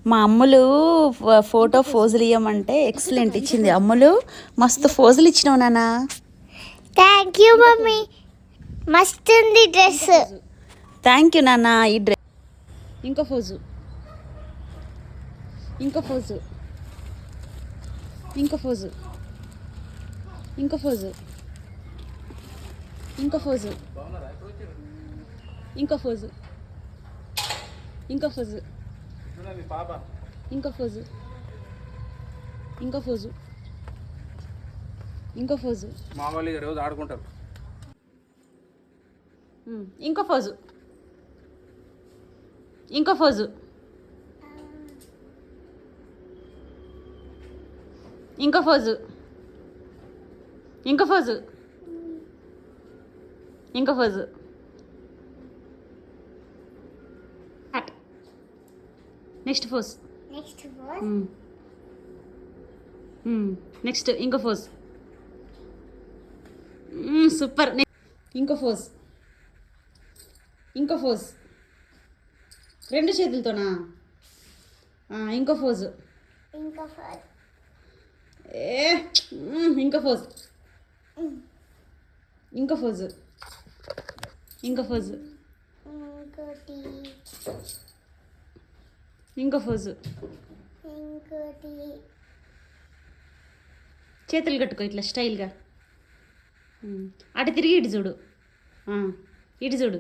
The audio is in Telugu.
మా అమ్ములు ఫోటో ఫోజులు ఇవ్వమంటే ఎక్సలెంట్ ఇచ్చింది. అమ్ములు మస్తు ఫోజులు ఇచ్చినావు నాన్న. థ్యాంక్ యూ మమ్మీ, మస్తు ఉంది డ్రెస్. థ్యాంక్ యూ నాన్న. ఈ డ్రెస్ ఇంకో ఫోజు, ఇంకో ఫోజు, ఇంకో ఫోజు, ఇంకో ఫోజు, ఇంకో ఫోజు, ఇంకో ఫోజు, ఇంకో ఫోజు, ఇంకో ఫోజు, ఇంకో ఫోజు, ఇంకో ఫోజు. మామూలుగా రోజు ఆడుకుంటారు. ఇంకో ఫోజు, ఇంకో ఫోజు, ఇంకో ఫోజు, ఇంకో ఫోజు, ఇంకో ఫోజు. నెక్స్ట్ ఫోజ్, నెక్స్ట్ ఇంకో ఫోజ్. సూపర్. ఇంకో ఫోజ్, ఇంకో ఫోజ్, రెండు చేతులతోనా? ఇంకో ఫోజు, ఇంకో ఫోజ్, ఇంకో ఫోజు, ఇంకో ఫోజు, ఇంకో ఫోజు, చేతులు కట్టుకో ఇట్లా స్టైల్గా. అటు తిరిగి ఇటు చూడు, ఇటు చూడు.